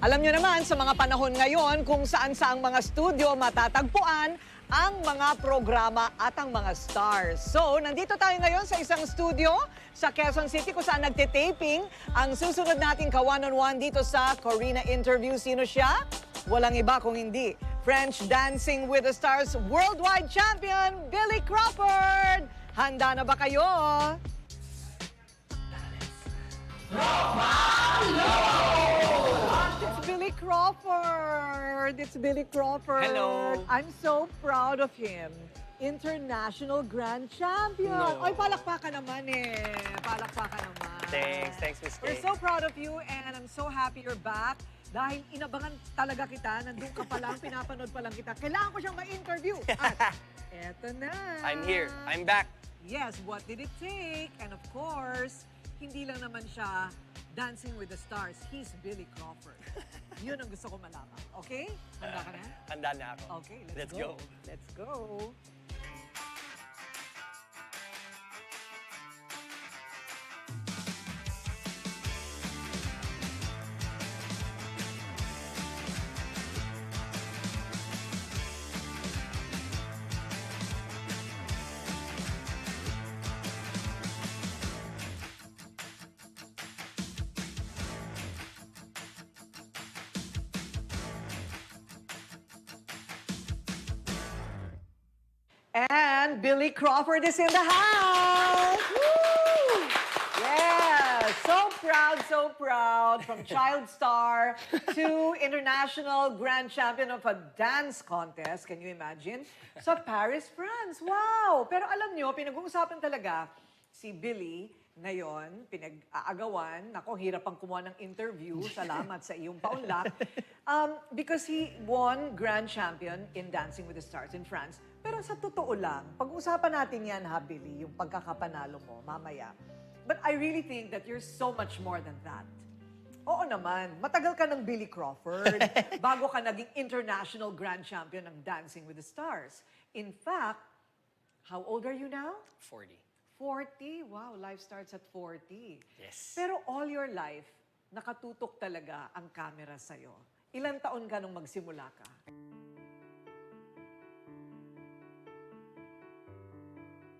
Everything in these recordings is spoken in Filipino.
Alam nyo naman sa mga panahon ngayon kung saan-saang mga studio matatagpuan ang mga programa at ang mga stars. So, nandito tayo ngayon sa isang studio sa Quezon City kung saan nagtitaping ang susunod nating ka-one-on-one dito sa Korina interview. Sino siya? Walang iba kung hindi French Dancing with the Stars Worldwide Champion, Billy Crawford! Handa na ba kayo? It's Billy Crawford! It's Billy Crawford! Hello! I'm so proud of him. International Grand Champion! No. Oy, palakpakan naman eh. Palakpakan naman. Thanks, Miss We're Kay. so proud of you and I'm so happy you're back. Dahil inabangan talaga kita, nandun ka pa lang, pinapanood pa lang kita. Kailangan ko siyang ma-interview. At eto na. I'm here. I'm back. Yes, what did it take? And of course, hindi lang naman siya Dancing with the Stars. He's Billy Crawford. Yun ang gusto ko malaman. Okay? Handa ka na? Handa na ako. Okay, Let's go. Let's go. And Billy Crawford is in the house! Woo! Yeah! So proud. From child star to international grand champion of a dance contest. Can you imagine? Sa Paris, France. Wow! Pero alam nyo, pinag-uusapan talaga si Billy ngayon, pinag-aagawan. Ako, hirap ang kumuha ng interview. Salamat sa iyong paunlak. Because he won grand champion in Dancing with the Stars in France. Pero sa totoo lang, pag-usapan natin yan, ha, Billy, yung pagkakapanalo mo mamaya. But I really think that you're so much more than that. Oo naman, matagal ka ng Billy Crawford bago ka naging international grand champion ng Dancing with the Stars. In fact, how old are you now? 40. 40? Wow, life starts at 40. Yes. Pero all your life, nakatutok talaga ang camera sa'yo. Ilang taon ka nung magsimula ka?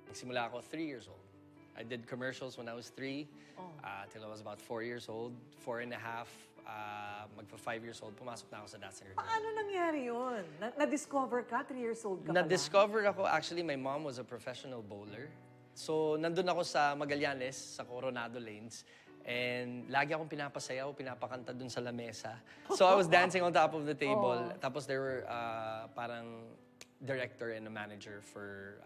Nagsimula ako 3 years old. I did commercials when I was 3 till I was about 4 years old. 4 and a half, magpa 5 years old, pumasok na ako sa Dance Center. Paano nangyari yun? Na-discover ka? 3 years old ka pa lang? Na-discover ako, actually, my mom was a professional bowler. So, nandun ako sa Magallanes, sa Coronado Lanes. And lagi akong pinapasayaw, pinapakanta dun sa lamesa. So, I was dancing on top of the table. Tapos there were parang director and a manager for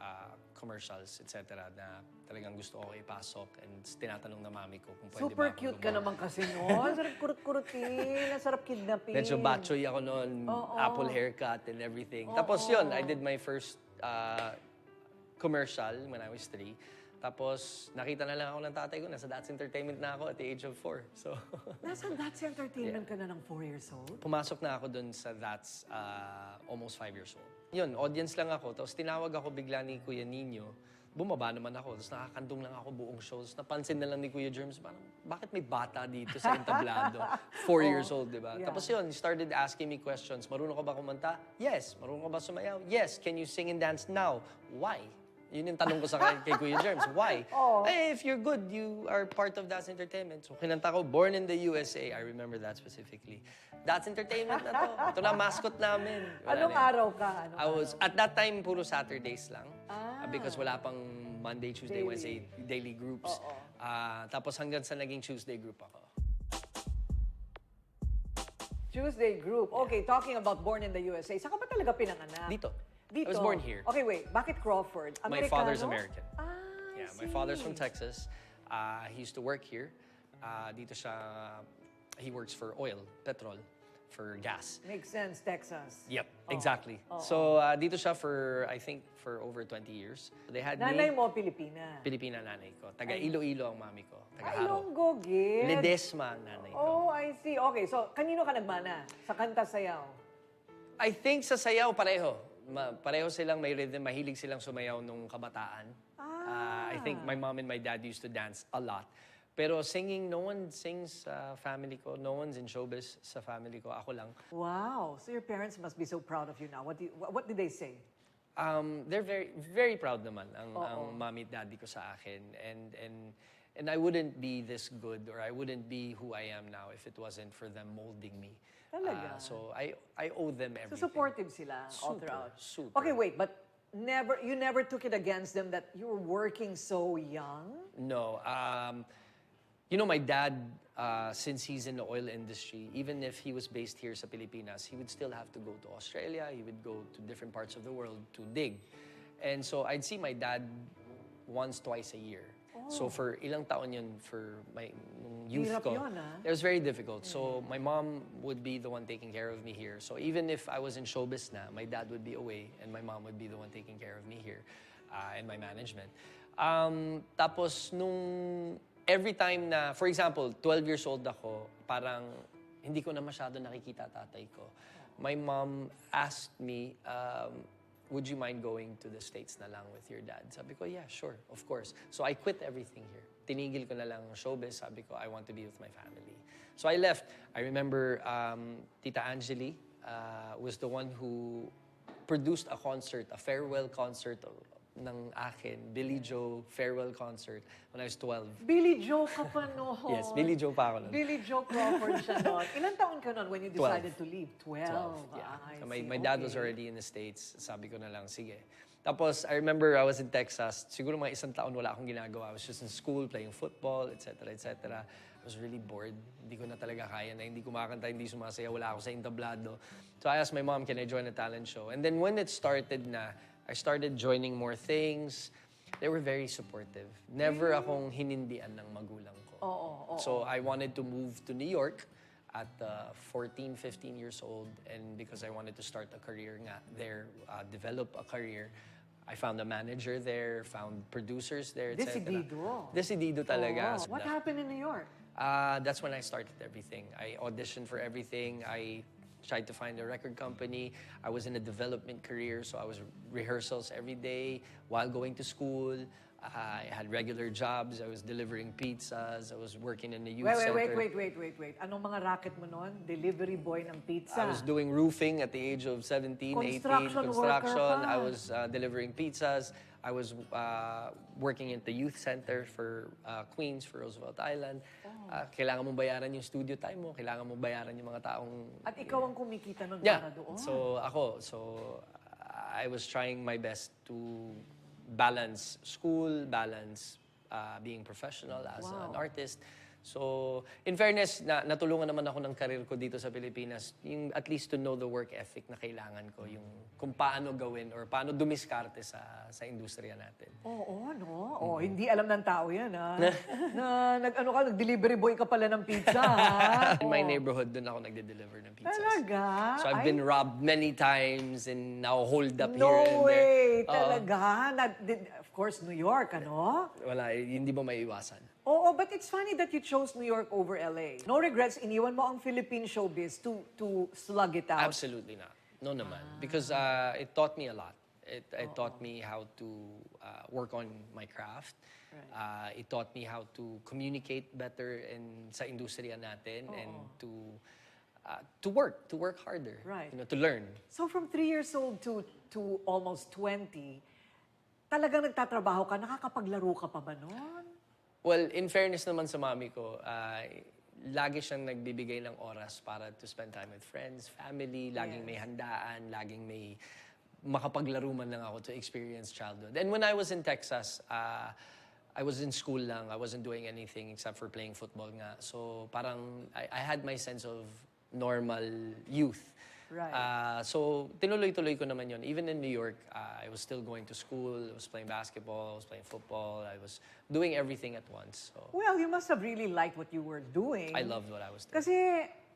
commercials, etc. na talagang gusto ko ipasok. And tinatanong na mami ko kung pwede Super ba ako cute ka naman kasi noon. Sarap kurut-kurutin, sarap kidnapin. Medyo batchoy ako noon, apple haircut and everything. Tapos yun, I did my first commercial when I was 3. Tapos nakita na lang ako ng tatay ko, nasa That's Entertainment na ako at the age of 4. So, Nasa That's Entertainment ka na ng 4 years old? pumasok na ako dun sa That's almost 5 years old. Yun, audience lang ako. Tapos tinawag ako bigla ni Kuya Nino. Bumaba naman ako. Tapos nakakandong lang ako buong shows. Napansin na lang ni Kuya Germs, parang, bakit may bata dito sa entablado? 4 years old, di ba? Yeah. Tapos yun, he started asking me questions. Marunong ka ba kumanta? Yes. Marunong ka ba sumayaw? Yes. Can you sing and dance now? Why? Yun yung tanong ko sa kay Kuya Germs. Why? Eh, if you're good, you are part of That's Entertainment. So, kinanta ko, Born in the USA. I remember that specifically. That's Entertainment na to. Ito na, mascot namin. Anong araw ka? I was, at that time, puro Saturdays lang. Because wala pang Monday, Tuesday, Wednesday, daily groups. Tapos hanggang sa naging Tuesday group ako. Tuesday group. Okay, talking about Born in the USA. Saan ka ba talaga pinanganak? Dito. Dito? I was born here. Okay, wait. Bakit Crawford? My Amerikano? father's American. I Yeah, my see. father's from Texas. He used to work here. Dito siya, he works for oil, petrol, for gas. Makes sense, Texas. Yep, exactly. So, dito siya for, I think, for over 20 years. They had Nanay me, mo, Pilipina. Pilipina nanay ko. Taga Iloilo ang mami ko. Taga Ay, Haro. Ilonggo, gid. Ledesma ang nanay ko. Oh, I see. Okay, so kanino ka nagmana? Sa kanta sayaw? I think sa sayaw, pareho. Pareho silang may rhythm, mahilig silang sumayaw nung kabataan. I think my mom and my dad used to dance a lot. Pero singing, no one sings sa family ko. No one's in showbiz sa family ko. Ako lang. Wow. So your parents must be so proud of you now. What did they say? They're very, very proud naman ang mommy at daddy ko sa akin. And I wouldn't be this good or I wouldn't be who I am now if it wasn't for them molding me. Talaga? So I owe them everything. So supportive sila all Super, throughout. super. Okay, wait, but you never took it against them that you were working so young? No. You know, my dad, since he's in the oil industry, even if he was based here sa Pilipinas, he would still have to go to Australia. He would go to different parts of the world to dig. And so I'd see my dad once, twice a year. So for ilang taon yun for my youth Hirap ko. yun, ah. It was very difficult. So my mom would be the one taking care of me here. So even if I was in showbiz na, my dad would be away and my mom would be the one taking care of me here and my management. Tapos nung every time na, for example, 12 years old ako, parang hindi ko na masyado nakikita tatay ko. My mom asked me, would you mind going to the States na lang with your dad? Sabi ko, yeah, sure, of course. So I quit everything here. Tinigil ko na lang showbiz. Sabi ko, I want to be with my family. So I left. I remember Tita Angeli was the one who produced a concert, a farewell concert ng akin, Billy Joe farewell concert when I was 12. Billy Joe ka pa noon. Yes, Billy Joe pa ako nun. Billy Joe Crawford siya noon. Ilan taon ka noon when you 12. decided to leave? 12. 12, yeah. I So see. my dad was already in the States. Sabi ko na lang, sige. Tapos, I remember I was in Texas. Siguro mga isang taon wala akong ginagawa. I was just in school, playing football, etc., etc. I was really bored. Hindi ko na talaga kaya na hindi kumakanta, hindi sumasaya. Wala ako sa entablado. So I asked my mom, can I join a talent show? And then when it started na, I started joining more things. They were very supportive. Never akong hinindian ng magulang ko. So I wanted to move to New York at 14, 15 years old. And because I wanted to start a career nga there, develop a career, I found a manager there, found producers there, etc. Decidido. Decidido talaga. What happened in New York? That's when I started everything. I auditioned for everything. I tried to find a record company. I was in a development career, so I was rehearsals every day while going to school. I had regular jobs. I was delivering pizzas. I was working in the youth center. Wait. Anong mga racket mo noon? Delivery boy ng pizza. I was doing roofing at the age of 17, 18. Construction worker pa. I was delivering pizzas. I was working at the youth center for Queens, for Roosevelt Island. Kailangan mong bayaran yung studio time mo. Kailangan mong bayaran yung mga taong... At ikaw ang kumikita nun Yeah. para doon. So I was trying my best to balance school, balance being professional as an artist. So, in fairness, natulungan naman ako ng karir ko dito sa Pilipinas, yung at least to know the work ethic na kailangan ko, yung kung paano gawin or paano dumiskarte sa industriya natin. Oo, no? Hindi alam ng tao yan, ha? Nag-delivery boy ka pala ng pizza, ha? In my neighborhood, doon ako nagde-deliver ng pizzas. Talaga? So I've been robbed many times and now hold up here and No there. way! Talaga? Of course, New York, ano? Wala, hindi mo maiiwasan. Oo, but it's funny that you chose New York over LA. No regrets, iniwan mo ang Philippine showbiz to slug it out. Absolutely not. No naman. Because it taught me a lot. It taught me how to work on my craft. Right. It taught me how to communicate better sa industriya natin and to work harder. Right. You know, to learn. So from 3 years old to almost 20, talagang nagtatrabaho ka, nakakapaglaro ka pa ba noon? Well, in fairness naman sa mami ko, lagi siyang nagbibigay ng oras para to spend time with friends, family, laging may handaan, laging may makapaglaro man lang ako to experience childhood. And when I was in Texas, I was in school lang. I wasn't doing anything except for playing football nga. So parang I had my sense of normal youth. Right. So tinuloy-tuloy ko naman yun. Even in New York, I was still going to school. I was playing basketball. I was playing football. I was doing everything at once. So Well, you must have really liked what you were doing. I loved what I was doing. Kasi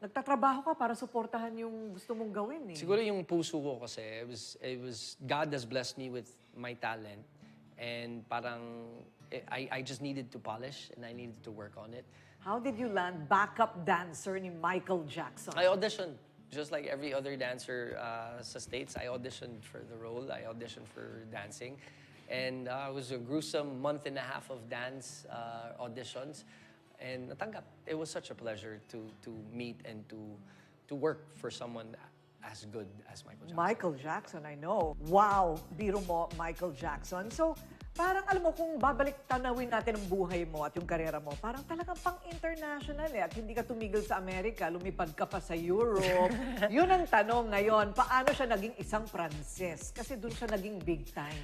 nagtatrabaho ka para suportahan yung gusto mong gawin eh. Siguro yung puso ko kasi, it was God has blessed me with my talent. And parang, I just needed to polish and I needed to work on it. How did you land backup dancer ni Michael Jackson? I auditioned. Just like every other dancer sa States, I auditioned for the role. I auditioned for dancing. And it was a gruesome month and a half of dance auditions. And natanggap. It was such a pleasure to meet and to work for someone as good as Michael Jackson. Michael Jackson, I know. Wow, biro mo, Michael Jackson. So, parang alam mo, kung babalik tanawin natin ang buhay mo at yung karera mo, parang talagang pang-international eh. At hindi ka tumigil sa Amerika, lumipad ka pa sa Europe. Yun ang tanong ngayon, paano siya naging isang Pranses? Kasi dun siya naging big time.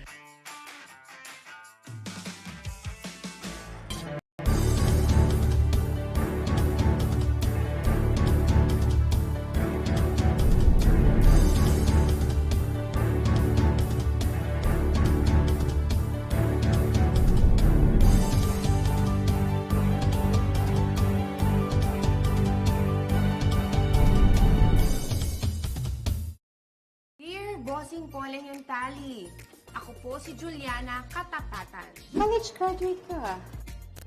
Bossing Poleng yung tali. Ako po si Juliana Katapatan. College graduate ka.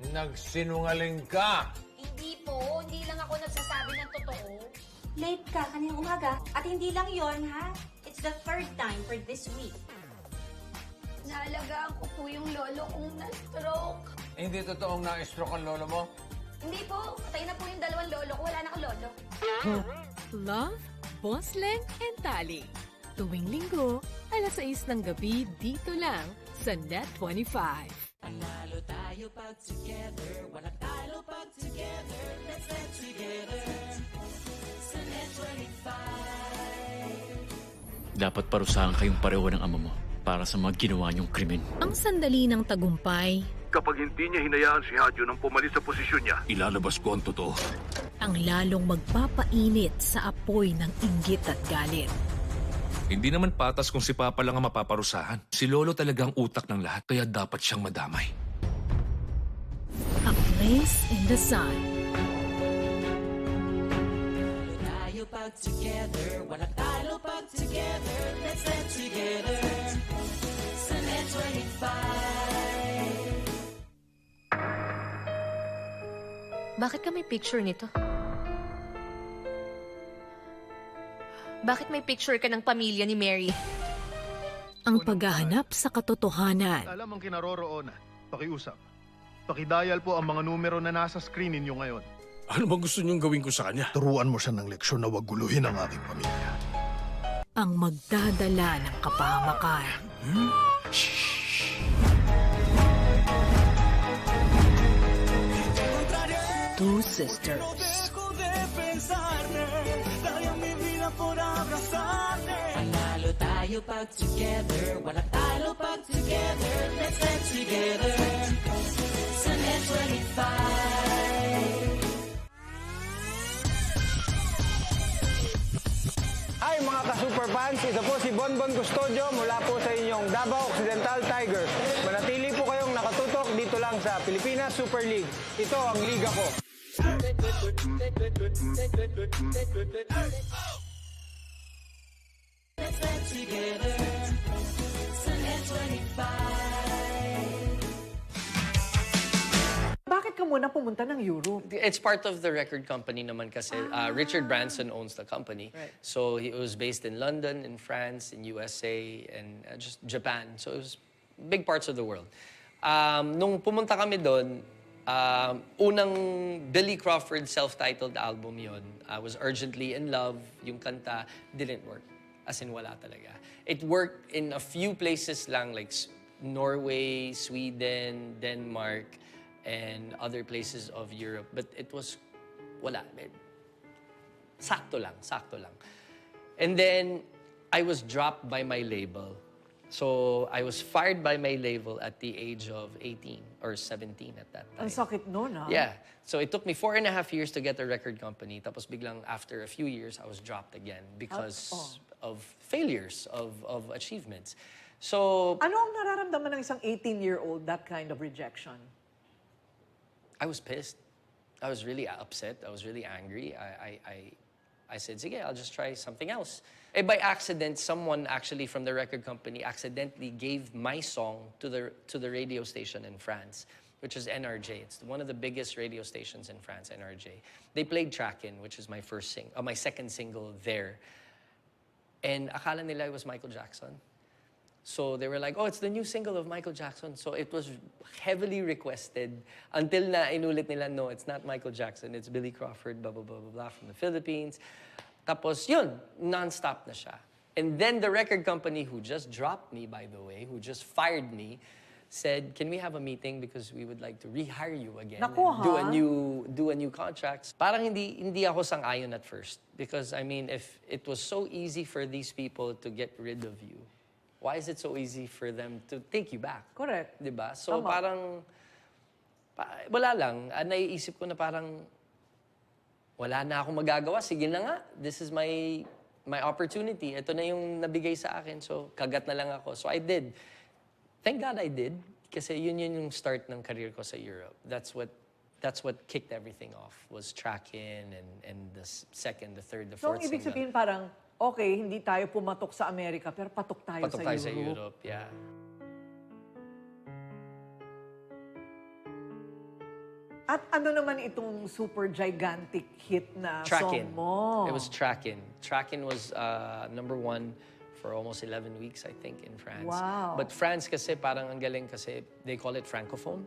Nagsinungaling ka! Hindi po, hindi lang ako nagsasabi ng totoo. Late ka kaninang umaga. At hindi lang yon ha? It's the third time for this week. Naalagaan ko po yung lolo kong na-stroke. Hindi totoong na-stroke ang lolo mo? Hindi po, patay na po yung dalawang lolo ko. Wala na akong lolo. Love, Bosleng and Tali. Tuwing linggo, alas 6 ng gabi dito lang sa Net 25. Panalo tayo pag together, walang talo pag together, let's get together sa Net 25. Dapat parusahan kayong pareho ng ama mo para sa mga ginawa niyong krimen. Ang sandali ng tagumpay, kapag hindi niya hinayaan si Hadyo nang pumalis sa posisyon niya, ilalabas ko ang totoo. ang lalong magpapainit sa apoy ng inggit at galit. Hindi naman patas kung si Papa lang ang mapaparusahan. Si Lolo talagang utak ng lahat, kaya dapat siyang madamay. A Place in the Sun. Panalo tayo pag together, walang talo pag together, let's get together sa Net 25. Bakit ka may picture nito? Bakit may picture ka ng pamilya ni Mary? Ang paghahanap sa katotohanan. Alam ang kinaroroonan. Pakiusap. Pakidial po ang mga numero na nasa screen ninyo ngayon. Ano bang gusto niyong gawin ko sa kanya? Turuan mo siya ng leksyon na wag guluhin ang aking pamilya. Ang magdadala ng kapahamakan. Two sisters. Panalo tayo pag together, walang talo pag together, let's get together sa Net 25. Hi mga ka-superfans, ito po si Bonbon Custodio mula po sa inyong Davao Occidental Tigers. Manatili po kayong nakatutok dito lang sa Pilipinas Super League. Ito ang liga ko. Let's get together sa Net 25. Bakit ka muna pumunta ng Europe? It's part of the record company naman kasi. Richard Branson owns the company. Right. So he was based in London, in France, in USA, and just Japan. So it was big parts of the world. Nung pumunta kami doon, unang Billy Crawford self-titled album yon. I was urgently in love. Yung kanta didn't work. As in, wala talaga. It worked in a few places lang, like Norway, Sweden, Denmark, and other places of Europe. But it was, wala. Sakto lang, sakto lang. And then, I was dropped by my label. So, I was fired by my label at the age of 18 or 17 at that time. Ang sakit nun, ha? Yeah. So, it took me 4.5 years to get a record company. Tapos biglang, after a few years, I was dropped again because of failures, of achievements. So, Ano ang nararamdaman ng isang 18-year-old, that kind of rejection? I was pissed. I was really upset. I was really angry. I said, sige, I'll just try something else. By accident, someone actually from the record company accidentally gave my song to the radio station in France, which is NRJ. It's one of the biggest radio stations in France, NRJ. They played Trackin', which is my second single there. And akala nila it was Michael Jackson. So they were like, oh, it's the new single of Michael Jackson. So it was heavily requested until na inulit nila, no, it's not Michael Jackson, it's Billy Crawford, blah, blah, blah, blah, blah, from the Philippines. Tapos yun, non-stop na siya. And then the record company who just dropped me, by the way, who just fired me, said, can we have a meeting because we would like to rehire you again Naku, and do a new contract. Parang hindi ako sang-ayon at first because I mean if it was so easy for these people to get rid of you, why is it so easy for them to take you back? Correct. 'Di ba? So Tama. parang wala lang, naiisip ko na parang wala na akong magagawa. Sige na nga, this is my opportunity. Ito na yung nabigay sa akin. So kagat na lang ako. So I did. Thank God I did. Kasi yun yung start ng career ko sa Europe. That's what kicked everything off, was Track-In and the second, the third, the So, fourth ang ibig single. sabihin parang, okay, hindi tayo pumatok sa Amerika, pero patok tayo Patok sa tayo Europe. sa Europe, yeah. At ano naman itong super gigantic hit na Track-In. song mo? It was Track-In. Track-In was #1 for almost 11 weeks, I think, in France. Wow. But France kasi parang ang galing kasi they call it Francophone,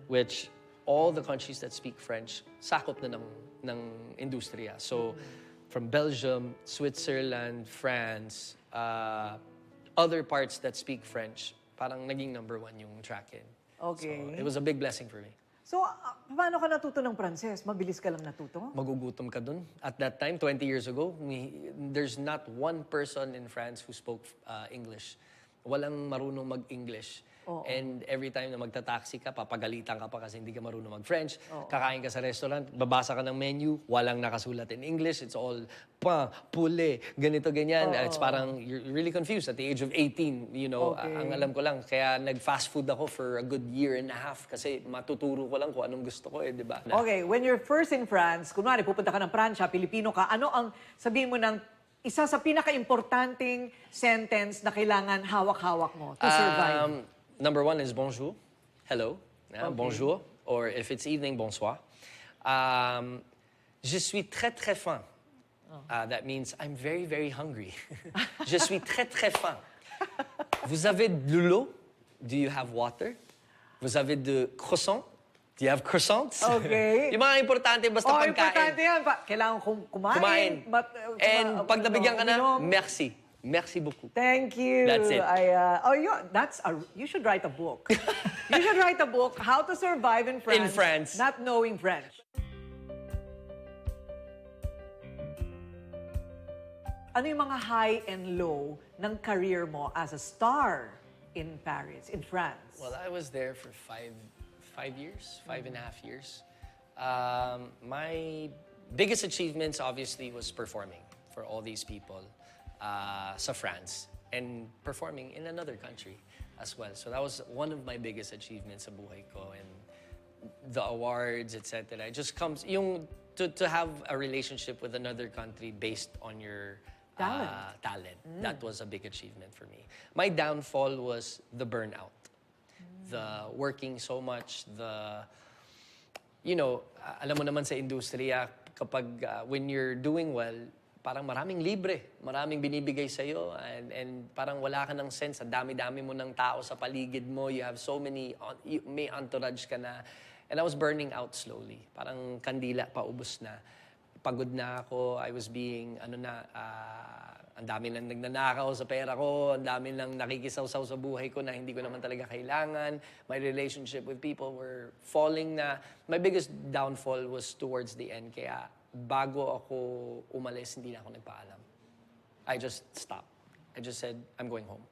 which all the countries that speak French, sakop na ng industriya. So, from Belgium, Switzerland, France, other parts that speak French, parang naging #1 yung Track-In. Okay. So, it was a big blessing for me. So, paano ka natuto ng Pranses? Mabilis ka lang natuto? Magugutom ka dun. At that time, 20 years ago, there's not one person in France who spoke English. Walang marunong mag-English. Oo. And every time na magta-taxi ka, papagalitan ka pa kasi hindi ka marunong mag-French. Kakain ka sa restaurant, babasa ka ng menu, walang nakasulat in English. It's all pain, poulet, ganito, ganyan. It's parang, you're really confused at the age of 18. You know, Okay. ang alam ko lang, kaya nag-fast food ako for a good year and a half kasi matuturo ko lang kung anong gusto ko di ba? Okay, when you're first in France, kunwari pupunta ka ng Pransya, Pilipino ka, ano ang sabihin mo ng isa sa pinaka-importanting sentence na kailangan hawak-hawak mo to survive? #1 is bonjour, hello, Okay. bonjour, or if it's evening, bonsoir. Je suis très très faim. That means I'm very very hungry. Je suis très très faim. Vous avez de l'eau? Do you have water? Vous avez de croissants? Do you have croissants? Okay. Yung mga importante basta pagkain. Importante yan. Kailangan Kumain. And pag nabigyan ka na, uminom. merci. Merci beaucoup. Thank you. That's it. You should write a book. You should write a book, How to Survive in France. In France. Not knowing French. Ano yung mga high and low ng career mo as a star in Paris, in France? Well, I was there for five years, 5.5 years. My biggest achievements, obviously, was performing for all these people sa France and performing in another country as well. So that was one of my biggest achievements sa buhay ko, and the awards, etc. It just comes, yung to have a relationship with another country based on your talent. That was a big achievement for me. My downfall was the burnout. The working so much, alam mo naman sa industriya, kapag when you're doing well, parang maraming libre, maraming binibigay sa'yo, and parang wala ka ng sense, ang dami-dami mo ng tao sa paligid mo, you have so many, may entourage ka na, and I was burning out slowly. Parang kandila, paubos na. Pagod na ako, I was being, ang dami nang nagnanakaw sa pera ko, ang dami nang nakikisawsaw sa buhay ko na hindi ko naman talaga kailangan. My relationship with people were falling na. My biggest downfall was towards the end, kaya bago ako umalis, hindi na ako nagpaalam. I just stopped. I just said, I'm going home.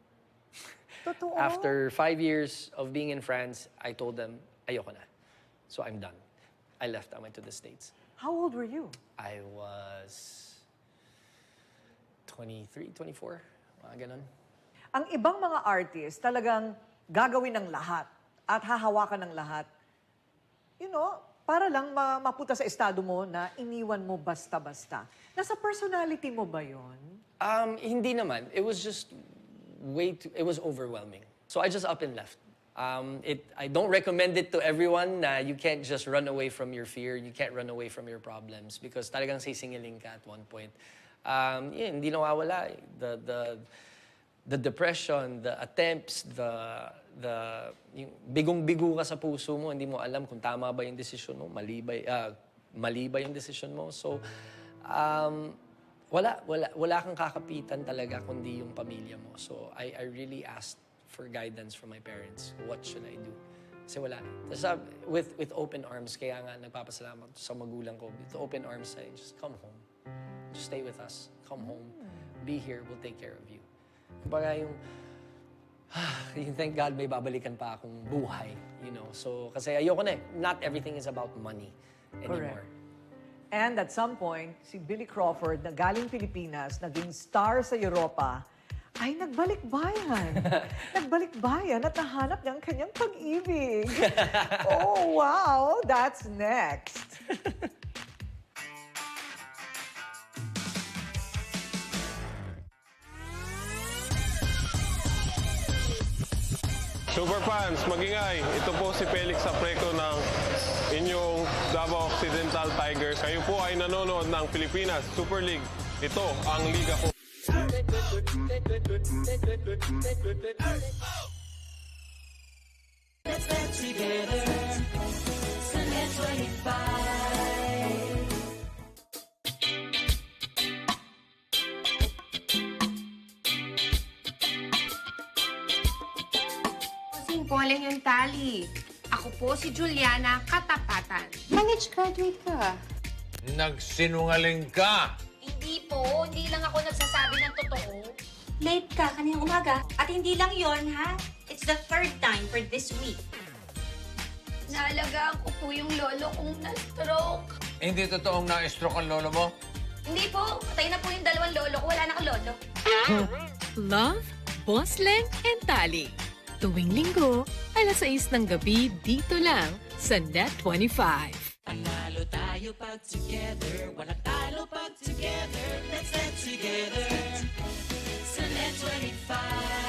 Totoo? After 5 years of being in France, I told them, ayoko na. So I'm done. I left. I went to the States. How old were you? I was 23, 24, mga ganun. Ang ibang mga artists talagang gagawin ng lahat at hahawakan ng lahat. Para lang mapunta sa estado mo na iniwan mo basta-basta. Nasa personality mo ba yun? Hindi naman. It was just it was overwhelming. So I just up and left. I don't recommend it to everyone na you can't just run away from your fear, you can't run away from your problems because talagang sisingiling ka at one point. Hindi nawawala. the depression, the attempts, yung bigong-bigo ka sa puso mo, hindi mo alam kung tama ba yung desisyon mo, mali ba yung desisyon mo. So, wala kang kakapitan talaga kundi yung pamilya mo. So, I really asked for guidance from my parents. What should I do? Kasi wala. Tapos, with open arms, kaya nga nagpapasalamat sa magulang ko. With open arms, say, just come home. Just stay with us. Come home. Be here. We'll take care of you. Kumbaga yung thank God may babalikan pa akong buhay, you know. So, kasi ayoko na eh. Not everything is about money anymore. Correct. And at some point, si Billy Crawford na galing Pilipinas, naging star sa Europa, ay nagbalik-bayan. Nagbalik-bayan at nahanap niya ang kanyang pag-ibig. Oh, wow! That's next. Superfans, magingay. Ito po si Felix Apreco ng inyong Davao Occidental Tigers. Kayo po ay nanonood ng Pilipinas Super League. Ito ang liga ko. Let's get together. Sunday 25. Singpoling yung tali. Ako po si Juliana Katapatan. College graduate ka. Nagsinungaling ka! Hindi po, hindi lang ako nagsasabi ng totoo. Late ka kaninang umaga. At hindi lang yon ha? It's the third time for this week. Naalagaan ko po yung lolo kong na-stroke. Hindi totoong na-stroke ang lolo mo? Hindi po, patay na po yung dalawang lolo ko. Wala na akong lolo. Love, Bosleng, and Tali. Tuwing linggo, 6:00 ng gabi dito lang sa Net 25. Panalo tayo pag together. Walang talo pag together. Let's get together. Sa Net 25.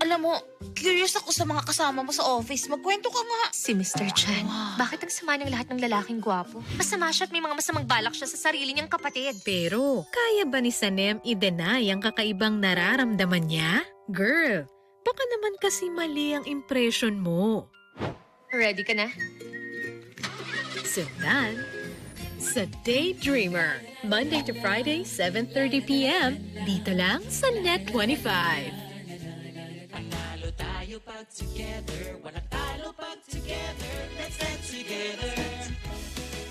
Alam mo, curious ako sa mga kasama mo sa office. Magkwento ka nga. Si Mr. Chan. Bakit ang sama ng lahat ng lalaking gwapo? Masama siya at may mga masamang balak siya sa sarili niyang kapatid. Pero, kaya ba ni Sanem i-deny ang kakaibang nararamdaman niya? Girl, baka naman kasi mali ang impression mo. Ready ka na? Sundan sa Daydreamer. Monday to Friday, 7:30 p.m. Dito lang sa Net 25. Panalo tayo pag together. Walang talo pag together. Let's get together.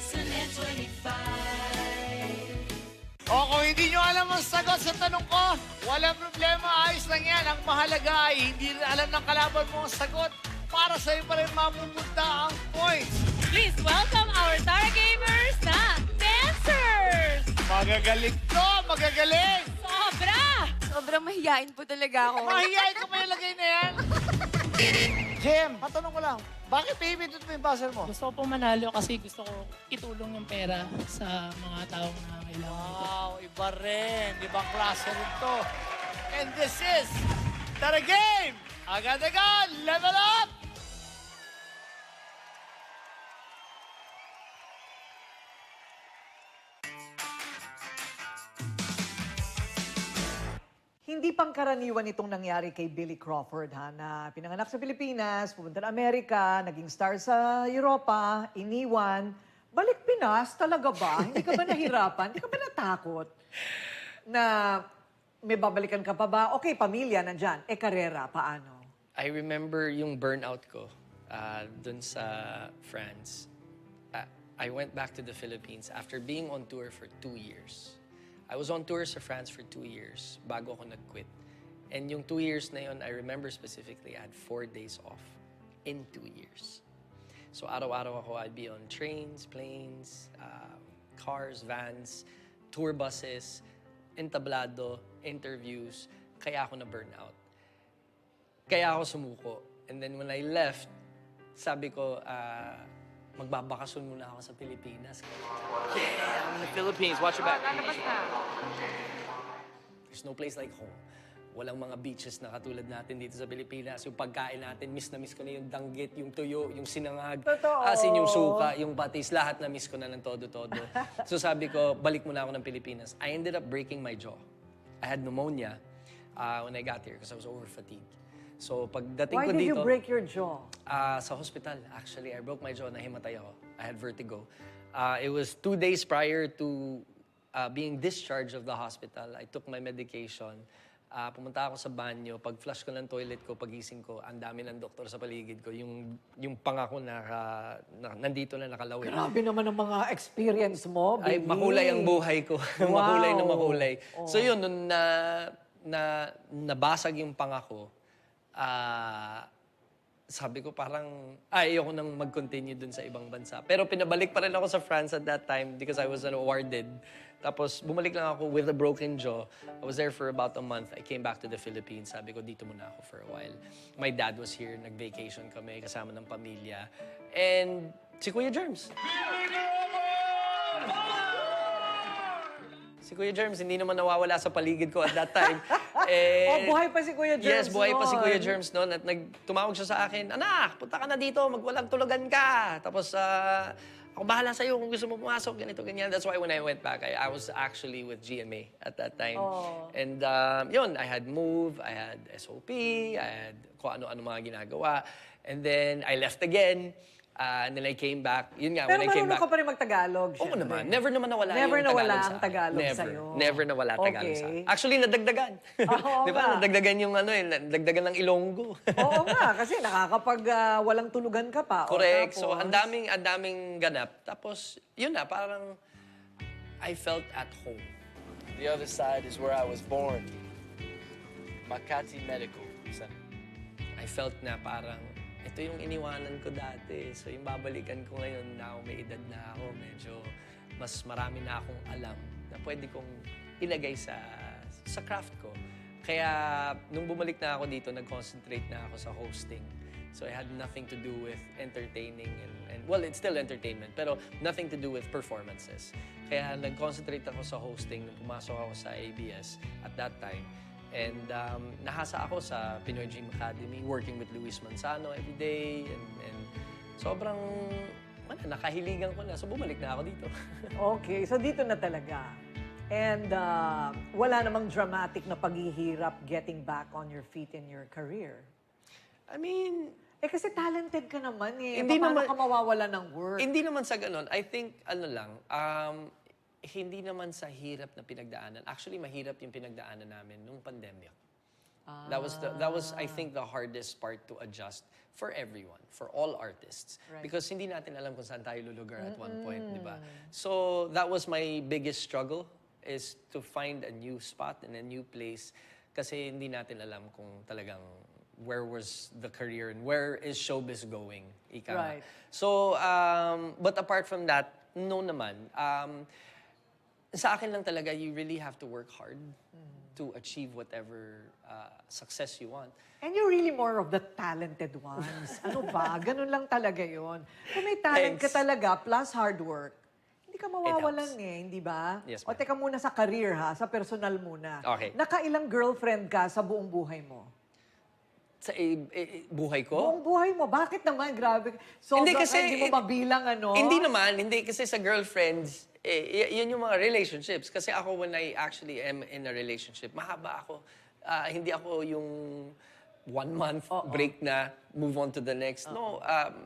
Sa Net 25. O kung hindi nyo alam ang sagot sa tanong ko, walang problema, ayos lang yan. Ang mahalaga ay hindi rin alam ng kalaban mo ang sagot para sa'yo pa rin mapupunta ang points. Please welcome our Star Gamers na dancers! Magagaling to! Magagaling! Sobra! Sobrang mahihain po talaga ako. Mahihain ka pa yung lagay na yan! Jem, matanong ko lang, bakit pipindot mo yung buzzer mo? Gusto ko pong manalo kasi gusto ko itulong yung pera sa mga taong nangangailangan. Wow, iba rin. Ibang klase rin to. And this is the game! Agad-agad, level up! Hindi pangkaraniwan itong nangyari kay Billy Crawford, ha, na pinanganak sa Pilipinas, pumunta na Amerika, naging star sa Europa, iniwan. Balik Pinas, talaga ba? Hindi ka ba nahirapan? Hindi ka ba natakot? na may babalikan ka pa ba? Okay, pamilya nandyan. Karera, paano? I remember yung burnout ko dun sa France. I went back to the Philippines after being on tour for 2 years. I was on tour sa France for 2 years bago ako nag-quit. And yung 2 years na yun, I remember specifically, I had 4 days off in 2 years. So araw-araw ako, I'd be on trains, planes, cars, vans, tour buses, entablado, interviews. Kaya ako na-burnout. Kaya ako sumuko. And then when I left, sabi ko, magbabakasyon muna ako sa Pilipinas. Yeah, I'm in the Philippines. Watch your back. There's no place like home. Walang mga beaches na katulad natin dito sa Pilipinas. Yung pagkain natin, miss na miss ko na yung danggit, yung tuyo, yung sinangag, asin, yung suka, yung patis, lahat na miss ko na ng todo-todo. So sabi ko, balik muna ako ng Pilipinas. I ended up breaking my jaw. I had pneumonia when I got here because I was over-fatigued. So pagdating ko dito... Why did you break your jaw? Sa hospital, actually. I broke my jaw, nahimatay ako. I had vertigo. It was 2 days prior to being discharged of the hospital. I took my medication. Pumunta ako sa banyo. Pag flush ko ng toilet ko, pagising ko, ang dami ng doktor sa paligid ko. Yung panga ko nandito na nakalawin. Grabe naman ang mga experience mo, baby. Ay, makulay ang buhay ko. Wow. Makulay na makulay. Oh. So yun, nung nabasag yung panga ko, sabi ko parang ayoko nang mag-continue dun sa ibang bansa. Pero pinabalik pa rin ako sa France at that time because I was awarded. Tapos bumalik lang ako with a broken jaw. I was there for about a month. I came back to the Philippines. Sabi ko, dito muna ako for a while. My dad was here. Nag-vacation kami kasama ng pamilya. And si Kuya Germs. Si Kuya Germs, hindi naman nawawala sa paligid ko at that time. Buhay pa si Kuya Germs. Yes, buhay pa si Kuya Germs noon. At tumawag siya sa akin, anak, punta ka na dito, magwalang tulugan ka. Tapos, ako bahala sa'yo kung gusto mo pumasok, ganito, ganyan. That's why when I went back, I was actually with GMA at that time. Oh. And yun, I had Move, I had SOP, I had kung ano-ano mga ginagawa. And then, I left again. And then I came back. Yun nga, pero when I came back... Pero marunong ka pa rin mag-Tagalog, Oo naman. Never naman nawala Never yung nawala Tagalog ang Tagalog Never. sa'yo. Never nawala Tagalog sa akin. Actually, nadagdagan. Di ba? Nadagdagan yung nadagdagan ng Ilonggo. Oo nga, kasi nakakapag walang tulugan ka pa. Correct. So, ang daming ganap. Tapos, yun na, parang I felt at home. The other side is where I was born. Makati Medical Center. I felt na parang ito yung iniwanan ko dati. So yung babalikan ko ngayon na may edad na ako, medyo mas marami na akong alam na pwede kong ilagay sa craft ko. Kaya nung bumalik na ako dito, nag-concentrate na ako sa hosting. So I had nothing to do with entertaining and well, it's still entertainment, pero nothing to do with performances. Kaya nag-concentrate ako sa hosting nung pumasok ako sa ABS at that time. And nahasa ako sa Pinoy Dream Academy, working with Luis Manzano every day. And sobrang, nakahiligan ko na. So bumalik na ako dito. Okay, so dito na talaga. And wala namang dramatic na paghihirap getting back on your feet in your career. I mean... kasi talented ka naman eh. Hindi Paano naman, ka mawawala ng work? Hindi naman sa ganun. I think, hindi naman sa hirap na pinagdaanan. Actually, mahirap yung pinagdaanan namin nung pandemic. That was, I think, the hardest part to adjust for everyone, for all artists. Right. Because hindi natin alam kung saan tayo lulugar at one point, di ba? So, that was my biggest struggle, is to find a new spot and a new place. Kasi hindi natin alam kung talagang where was the career and where is showbiz going. Ika. Right. So, but apart from that, no naman. Sa akin lang talaga, you really have to work hard to achieve whatever success you want. And you're really more of the talented ones. Ano ba? Ganun lang talaga yun. Kung may talent ka talaga, plus hard work, hindi ka mawawalan hindi ba? Yes, o teka muna sa career ha, sa personal muna. Okay. Nakailang girlfriend ka sa buong buhay mo? Sa buhay ko? Buong buhay mo. Bakit naman? Grabe. So, hindi kasi, hindi mo mabilang ano? Hindi naman. Hindi kasi sa girlfriends, yun yung mga relationships. Kasi ako, when I actually am in a relationship, mahaba ako. Hindi ako yung 1 month, break na, move on to the next. No,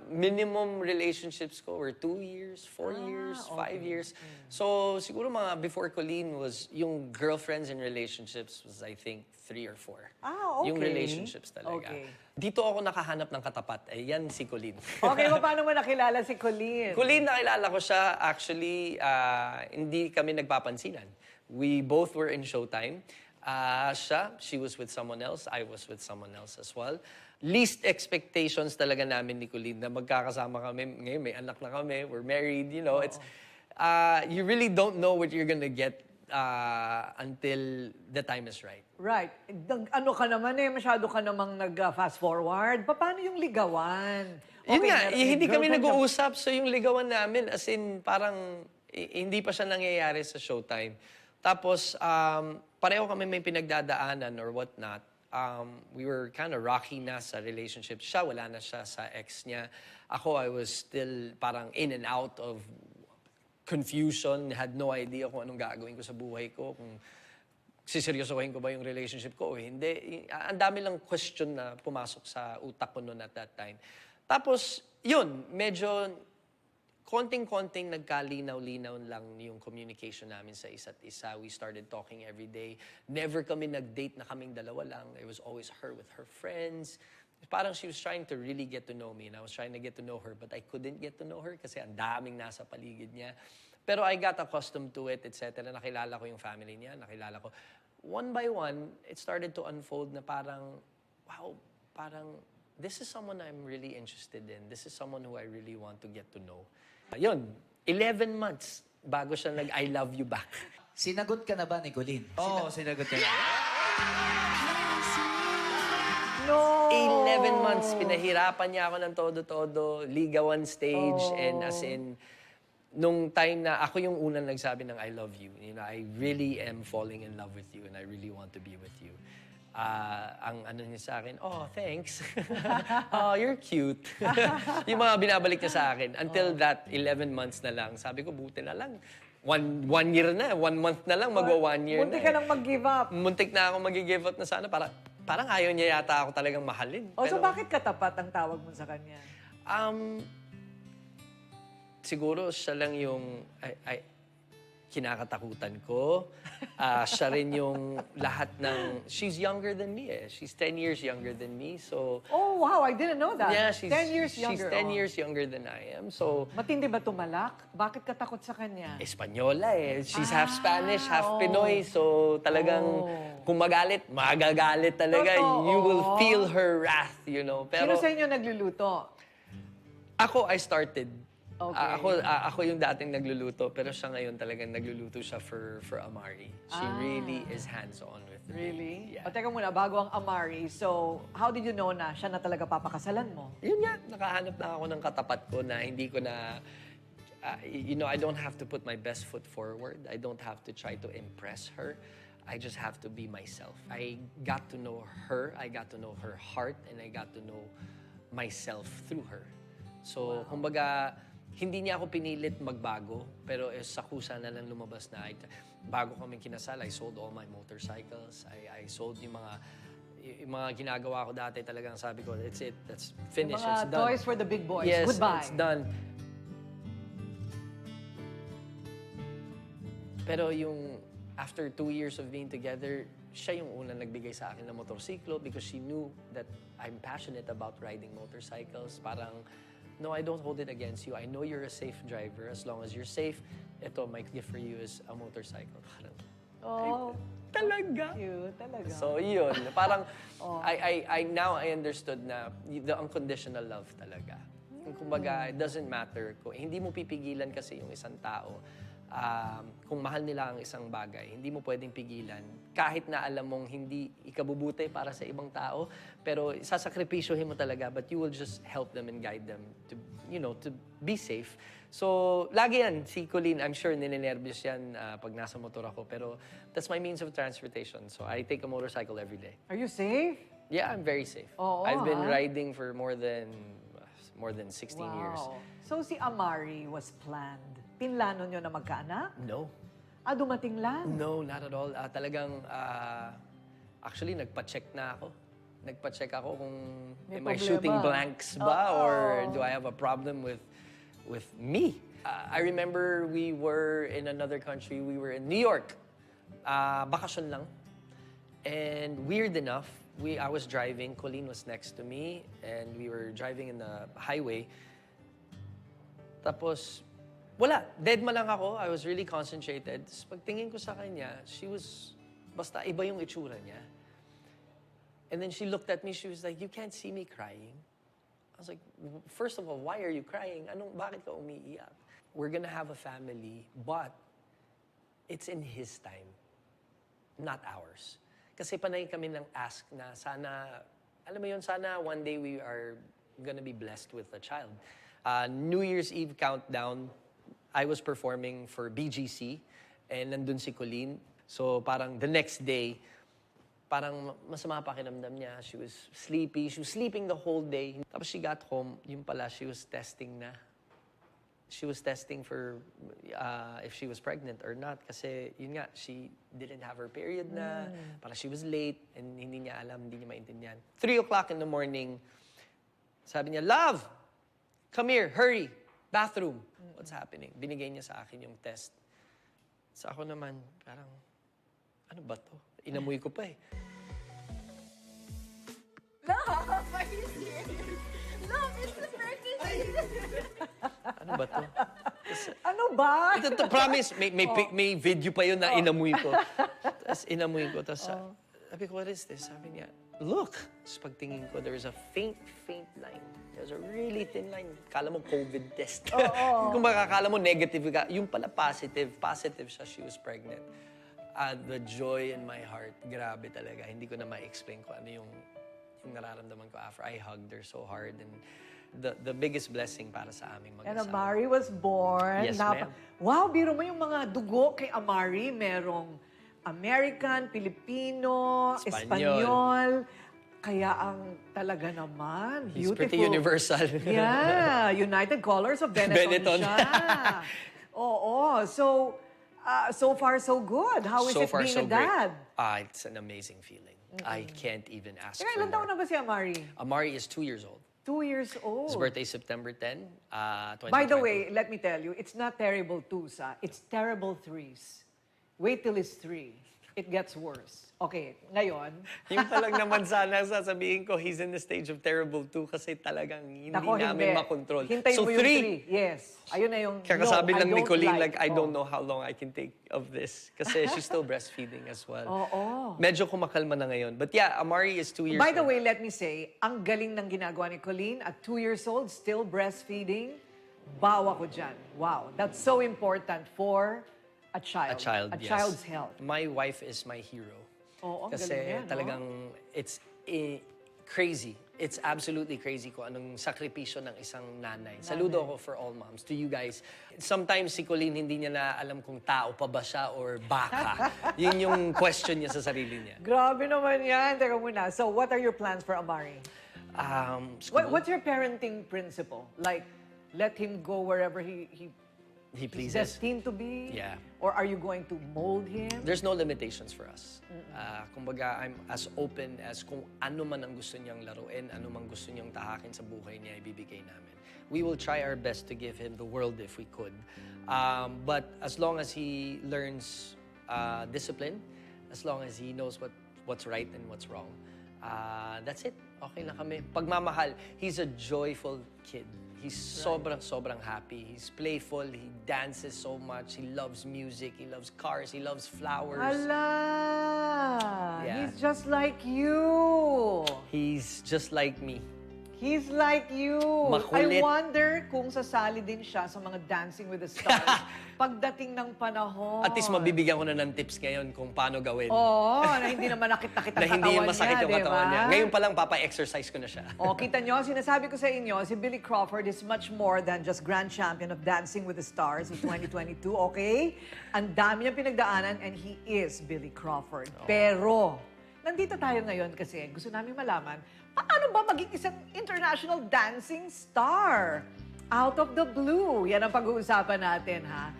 minimum relationships ko were 2 years, 4 years, 5 years. So, siguro mga before Colleen was, yung girlfriends and relationships was, I think, 3 or 4. Okay. Yung relationships talaga. Okay. Dito ako nakahanap ng katapat. Yan si Colleen. Okay, paano mo nakilala si Colleen? Colleen, nakilala ko siya. Actually, hindi kami nagpapansinan. We both were in Showtime. She was with someone else. I was with someone else as well. Least expectations talaga namin ni Colleen na magkakasama kami. Ngayon, may anak na kami. We're married, you know. It's, you really don't know what you're gonna get until the time is right. Right. Ano ka naman masyado ka namang nag-fast forward. Paano yung ligawan? Yun nga, hindi kami nag-uusap. So yung ligawan namin, as in, parang hindi pa siya nangyayari sa Showtime. Tapos, pareho kami may pinagdadaanan or whatnot. We were kind of rocky na sa relationship. Siya, wala na siya sa ex niya. Ako, I was still parang in and out of confusion. Had no idea kung anong gagawin ko sa buhay ko. Kung siseryosohin ko ba yung relationship ko o hindi. Ang dami lang question na pumasok sa utak ko noon at that time. Tapos, yun, medyo konting-konting nagkalinaw-linaw lang yung communication namin sa isa't isa. We started talking every day. Never kami nag-date na kaming dalawa lang. It was always her with her friends. Parang she was trying to really get to know me and I was trying to get to know her but I couldn't get to know her kasi ang daming nasa paligid niya. Pero I got accustomed to it, etc. Nakilala ko yung family niya, nakilala ko. One by one, it started to unfold na parang, wow, parang this is someone I'm really interested in. This is someone who I really want to get to know. Ayun, 11 months bago siya nag-I love you back. Sinagot ka na ba ni Colleen? Oo, sinagot ka na. No! 11 months, pinahirapan niya ako ng todo-todo, ligawan stage, and as in, nung time na ako yung unang nagsabi ng I love you, you know, I really am falling in love with you and I really want to be with you. Ang ano niya sa akin, oh, thanks. Oh, you're cute. Yung mga binabalik niya sa akin. Until that 11 months na lang, sabi ko, buti na lang. One year na, 1 month na lang, magwa 1 year na. Muntik ka nang mag-give up. Muntik na ako mag-give up na sana. Parang ayaw niya yata ako talagang mahalin. So bakit katapat ang tawag mo sa kanya? Siguro siya lang yung kinakatakutan ko. Siya rin yung lahat ng... She's younger than me eh. She's 10 years younger than me, so... Oh, wow! I didn't know that. Yeah, she's 10 years younger. She's 10 years younger than I am, so... Matindi ba tumalak? Bakit ka takot sa kanya? Espanyola eh. She's half Spanish, half Pinoy, so talagang kung magagalit talaga. You will feel her wrath, you know. Sino Pero, sa inyo nagluluto? Ako, I started. Okay. Ako yung dating nagluluto, pero siya ngayon talagang nagluluto siya for Amari. She really is hands-on with it. Really? Yeah. O teka muna, bago ang Amari, so how did you know na siya na talaga papakasalan mo? Yun nga, nakahanap na ako ng katapat ko na hindi ko na... you know, I don't have to put my best foot forward. I don't have to try to impress her. I just have to be myself. I got to know her, I got to know her heart, and I got to know myself through her. So, kumbaga... Hindi niya ako pinilit magbago, pero sa kusa na lang lumabas na bago kami kinasal, I sold all my motorcycles. I sold yung mga ginagawa ko dati talagang sabi ko, it's it, that's finished, it's done. Toys for the big boys. Yes, Goodbye. it's done. Pero yung after 2 years of being together, siya yung unang nagbigay sa akin ng motorsiklo because she knew that I'm passionate about riding motorcycles. Parang, no, I don't hold it against you. I know you're a safe driver. As long as you're safe, ito, my gift for you is a motorcycle. Parang, talaga? Cute, talaga. So, yun. Parang, now I understood na the unconditional love talaga. Kumbaga, it doesn't matter. Hindi mo pipigilan kasi yung isang tao. Kung mahal nila ang isang bagay, hindi mo pwedeng pigilan. Kahit na alam mong hindi ikabubuti para sa ibang tao, pero sasakripisyohin mo talaga, but you will just help them and guide them to, you know, to be safe. So, lagi yan, si Colleen, I'm sure nininervyos yan pag nasa motor ako, pero that's my means of transportation. So, I take a motorcycle every day. Are you safe? Yeah, I'm very safe. I've been riding for more than 16 years. So, si Amari was planned. Pinlano nyo na magkaanak? No. Dumating lang? No, not at all. Talagang, actually, nagpa-check na ako. nagpa-check ako kung May am I problema. shooting blanks ba or do I have a problem with me? I remember we were in another country. We were in New York. Bakasyon lang. And weird enough, I was driving. Colleen was next to me. And we were driving in the highway. Tapos, wala. Deadma lang ako. I was really concentrated. Tapos pagtingin ko sa kanya, basta iba yung itsura niya. And then she looked at me, she was like, "You can't see me crying." I was like, "First of all, why are you crying? Bakit ka umiiyak? We're gonna have a family, but it's in his time, not ours." Kasi panay kami ng ask na sana, alam mo yun, sana one day we are gonna be blessed with a child. New Year's Eve countdown, I was performing for BGC, and nandun si Colleen. So parang the next day, parang masama pakiramdam niya. She was sleepy. She was sleeping the whole day. Tapos she got home, yun pala, she was testing na. She was testing for if she was pregnant or not. Kasi yun nga, she didn't have her period na. Parang she was late and hindi niya alam, hindi niya maintindihan. 3 o'clock in the morning, sabi niya, "Love, come here, hurry, bathroom." What's happening? Binigay niya sa akin yung test. Sa ako naman, parang, ano ba to? Inamoy ko pa eh. Love, are you serious? Love, it's the birthday. Ano ba to? Ano ba? Ito, promise, may video pa yun na inamoy ko. Tapos inamoy ko. Tapos sabi ko, "What is this?" Sabi niya, "Look." Tapos pagtingin ko, there is a faint line. There's a really thin line. Kala mo COVID test. Kung baka kala mo negative ka, yung pala positive. Positive siya, she was pregnant. The joy in my heart, grabe talaga. Hindi ko na ma-explain kung ano yung nararamdaman ko after. I hugged her so hard. And the biggest blessing para sa aming And mag-asawa. Amari was born. Yes, ma'am. Wow, biro mo yung mga dugo kay Amari. Merong American, Filipino, Espanyol. Kaya ang talaga naman, He's beautiful. pretty universal. Yeah, United Colors of Benetton siya. Oo, so far so good. How is So it far, being so a dad? great. It's an amazing feeling. I can't even ask Teka, for ilang taon more. na ba si Amari? Amari is 2 years old. 2 years old. His birthday is September 10, 2020. By the way, let me tell you, it's not terrible twos, it's terrible threes. Wait till it's 3. It gets worse. Okay, ngayon. Yung pa lang naman sana sasabihin ko, he's in the stage of terrible 2 kasi talagang hindi Nako, namin makontrol. Hintayin So mo yung 3. 3. Yes. Ayun na yung Kakasabi no, lang I ni don't Colleen, like, I Oh. don't know how long I can take of this. Kasi she's still breastfeeding as well. Oo. Medyo kumakalma na ngayon. But yeah, Amari is 2 years By old. the way, let me say, ang galing ng ginagawa ni Colleen at 2 years old, still breastfeeding. Bawa ko dyan. Wow. That's so important for a child. A Yes. child's health. My wife is my hero. Oo, ang Kasi galing niya, no? talagang it's crazy. It's absolutely crazy kung anong sakripisyo ng isang nanay. Saludo ako for all moms. To you guys. Sometimes si Colleen hindi niya na alam kung tao pa ba siya or baka. Yun yung question niya sa sarili niya. Grabe naman yan. Teka muna. So, what are your plans for Amari? What's your parenting principle? Like, let him go wherever he He he's pleases. destined to be? Yeah. Or are you going to mold him? There's no limitations for us. Kumbaga, I'm as open as kung ano man ang gusto niyang laruin, ano man gusto niyang tahakin sa buhay niya, ibibigay namin. We will try our best to give him the world if we could. But as long as he learns discipline, as long as he knows what's right and what's wrong, that's it. Okay na kami. Pagmamahal, he's a joyful kid. He's sobrang happy. He's playful. He dances so much. He loves music. He loves cars. He loves flowers. Ala! Yeah. He's just like you. He's just like me. He's like you. Makulit. I wonder kung sasali din siya sa mga Dancing with the Stars pagdating ng panahon. At least mabibigyan ko na ng tips ngayon kung paano gawin. Oo, na hindi naman nakit-nakit ang na hindi katawan masakit niya, yung katawan diba? niya. Ngayon pa lang, papa-exercise ko na siya. O, kita nyo, sinasabi ko sa inyo, si Billy Crawford is much more than just grand champion of Dancing with the Stars of 2022, okay? Ang dami niyang pinagdaanan and he is Billy Crawford. Pero, nandito tayo ngayon kasi gusto namin malaman, paano ba maging isang international dancing star? Out of the blue. Yan ang pag-uusapan natin, ha?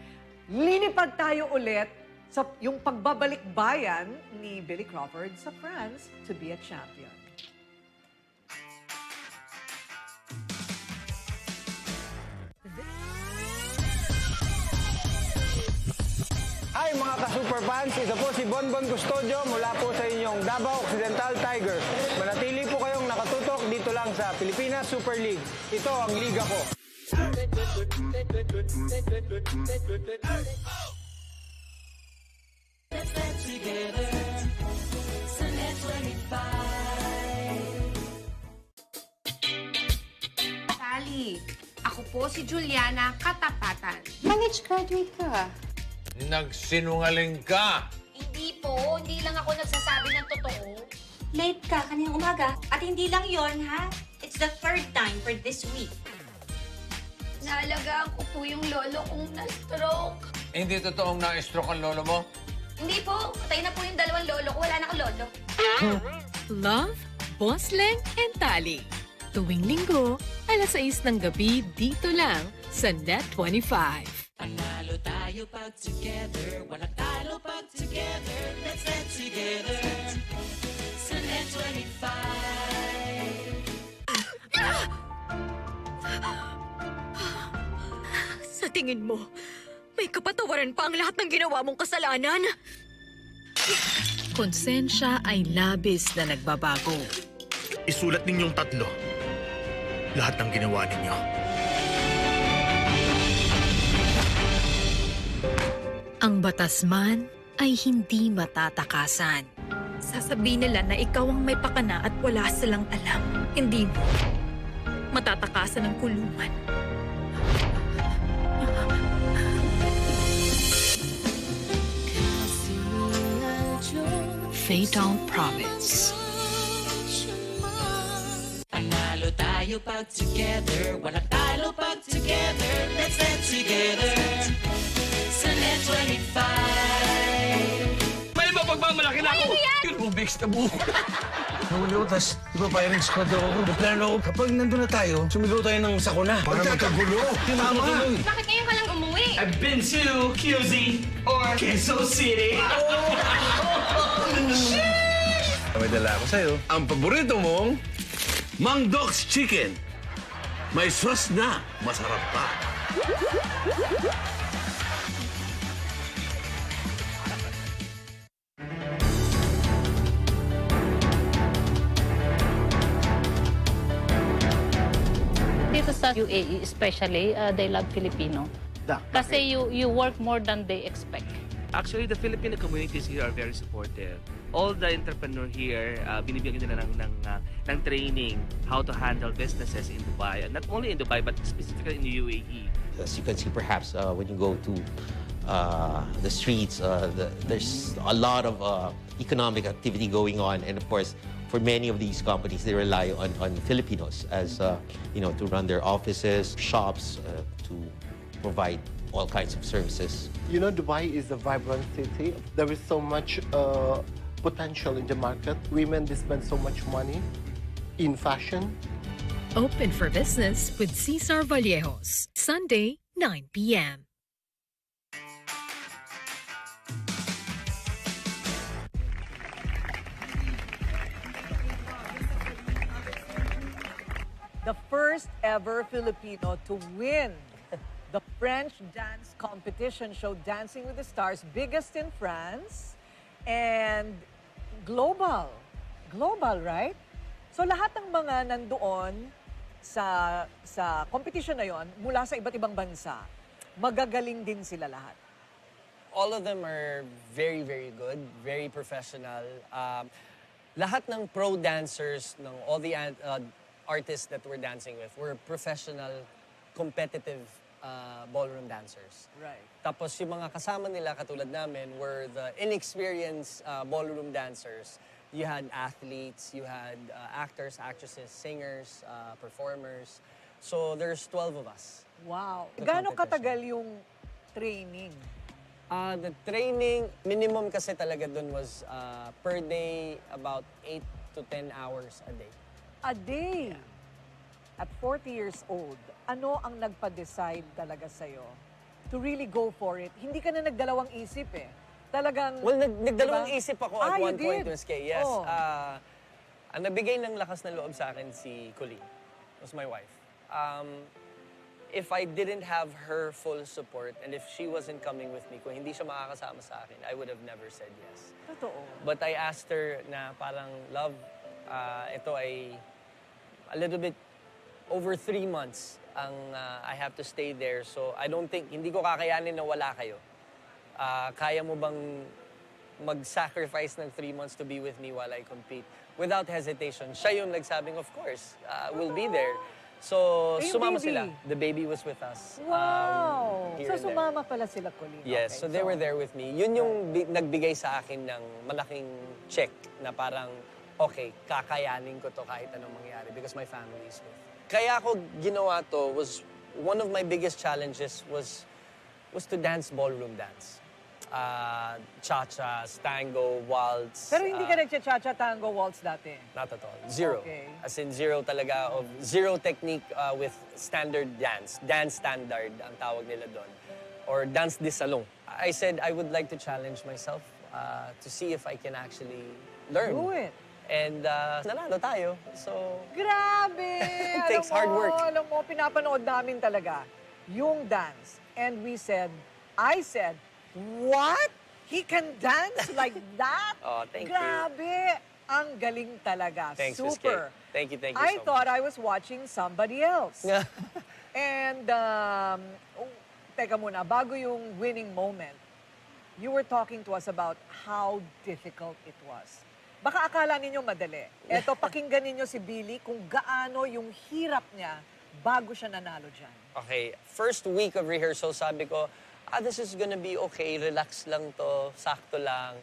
Linipad tayo ulit sa yung pagbabalik bayan ni Billy Crawford sa France to be a champion. Superfans, ito po si Bonbon Custodio mula po sa inyong Davao Occidental Tigers. Manatili po kayong nakatutok dito lang sa Pilipinas Super League. Ito ang liga ko. Let's get together. So let's run it by. Tali, ako po si Juliana Katapatan. College graduate ka. Nagsinungaling ka. Hindi po, hindi lang ako nagsasabi ng totoo. Late ka kaninang umaga. At hindi lang yon ha? It's the third time for this week. Naalagaan ko po yung lolo kong na-stroke. Hindi totoong na-stroke ang lolo mo? Hindi po, patay na po yung dalawang lolo ko. Wala na akong lolo. Love, Bosleng, and Tali. Tuwing linggo, alas 6 ng gabi dito lang sa Net25. Panalo tayo pag together. Walang talo pag together. Let's get together. Sa Net25. Sa tingin mo, may kapatawaran pa ang lahat ng ginawa mong kasalanan? Konsensya ay labis na nagbabago. Isulat ninyong tatlo. Lahat ng ginawa ninyo. Ang batas man ay hindi matatakasan. Sasabihin nila na ikaw ang may pakana at wala silang alam. Hindi mo. Matatakasan ng kulungan. Fatal Promise. Panalo tayo pag together. Walang talo pag together. Let's get together. Sa Net25. May mapagmamalaki na ako! Yun, Rubik's na buko. Nahuli ko, tas ipapiring squad ako. Plano ko, kapag nandun na tayo, sumigaw tayo ng sakuna. Para magkagulo. Tama. Bakit ngayon ka lang umuwi? I've been to QZ or Quezon City. May dala ako sa'yo. Ang paborito mong Mang Doc's Chicken. May sauce na. Masarap pa. Dito sa UAE especially, they love Filipino. Kasi you work more than they expect. Actually, the Filipino communities here are very supportive. All the entrepreneur here, binibigyan nila ng training how to handle businesses in Dubai. Not only in Dubai, but specifically in the UAE. As you can see, perhaps, when you go to the streets, there's a lot of economic activity going on. And of course, for many of these companies, they rely on Filipinos as, to run their offices, shops, to provide all kinds of services. You know, Dubai is a vibrant city. There is so much potential in the market. Women, they spend so much money in fashion. Open for business with Cesar Vallejos. Sunday, 9 p.m. The first ever Filipino to win the French dance competition show Dancing with the Stars, biggest in France and global. Global, right? So lahat ng mga nandoon sa competition na yon mula sa iba't ibang bansa, magagaling din sila lahat. All of them are very, very good, very professional. Lahat ng pro dancers, ng all the artists that we're dancing with, were professional, competitive ballroom dancers. Right. Tapos yung mga kasama nila katulad namin were the inexperienced ballroom dancers. You had athletes, you had actors, actresses, singers, performers. So there's 12 of us. Wow. Gaano katagal yung training? The training, minimum kasi talaga dun was per day about 8 to 10 hours a day. A day? Yeah. At 40 years old, ano ang nagpa-decide talaga sa'yo to really go for it? Hindi ka na nagdalawang isip eh. Talagang... Well, nagdalawang isip ako at one point, did? Ms. Kay. Yes. Oh. Ang nabigay ng lakas ng loob sa akin si Colleen. Was my wife. if I didn't have her full support and if she wasn't coming with me, kung hindi siya makakasama sa akin, I would have never said yes. Totoo. But I asked her na parang, love, ito ay a little bit over 3 months ang I have to stay there. So I don't think, hindi ko kakayanin na wala kayo. Kaya mo bang mag-sacrifice ng 3 months to be with me while I compete? Without hesitation, siya yung nagsabing, of course, we'll be there. So, sumama sila. The baby was with us. Wow! Here So and there. sumama pala sila, Colin. Yes, Okay, so they were there with me. Yun yung nagbigay sa akin ng malaking check na parang, okay, kakayanin ko to kahit anong mangyari because my family is with. Kaya ako ginawa to was, one of my biggest challenges was to dance ballroom dance. Cha-chas, tango, waltz. Pero hindi ka nagcha-cha-cha tango waltz dati? Not at all. Zero. Okay. As in zero talaga of zero technique with standard dance. Dance standard ang tawag nila doon. Or dance de salon. I said I would like to challenge myself to see if I can actually learn. Do it. And nanalo tayo. So, Grabe! It takes hard work. Alam mo, pinapanood namin talaga yung dance. And I said, what? He can dance like that? Oh, thank you. Grabe! Ang galing talaga. Thanks, Miss Super. Kay. Thank you so I much. thought I was watching somebody else. And, teka muna, bago yung winning moment, you were talking to us about how difficult it was. Baka akala ninyo madali. Eto, pakinggan ninyo si Billy kung gaano yung hirap niya bago siya nanalo dyan. Okay, first week of rehearsal, sabi ko, this is gonna be okay, relax lang to, sakto lang.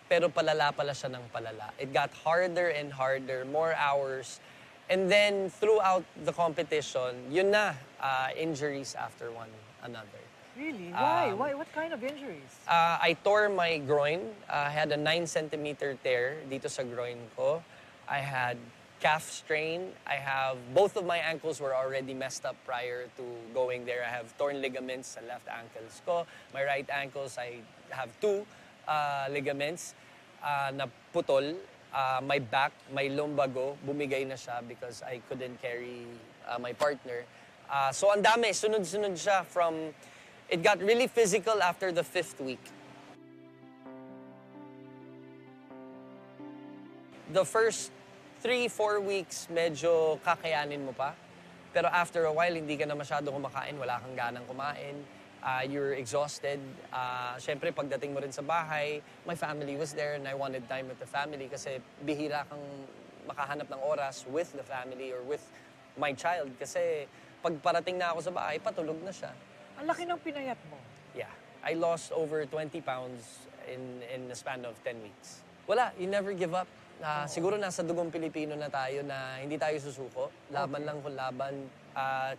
Pero palala pala siya ng palala. It got harder and harder, more hours. And then throughout the competition, yun na, injuries after one another. Really? Why? What kind of injuries? I tore my groin. I had a 9-centimeter tear dito sa groin ko. I had calf strain. Both of my ankles were already messed up prior to going there. I have torn ligaments sa left ankles ko. My right ankles, I have 2 ligaments na putol. My back, my lumbago, bumigay na siya because I couldn't carry my partner. So ang dami, sunod-sunod siya from... It got really physical after the 5th week. The first 3-4 weeks, medyo kakayanin mo pa. Pero after a while, hindi ka na masyado kumakain, wala kang ganang kumain. You're exhausted. Siyempre, pagdating mo rin sa bahay, my family was there and I wanted time with the family kasi bihira kang makahanap ng oras with the family or with my child. Kasi pag parating na ako sa bahay, patulog na siya. Ang laki ng pinayat mo. Yeah. I lost over 20 pounds in the span of 10 weeks. Wala, you never give up. Siguro nasa dugong Pilipino na tayo na hindi tayo susuko. Laban lang kung laban.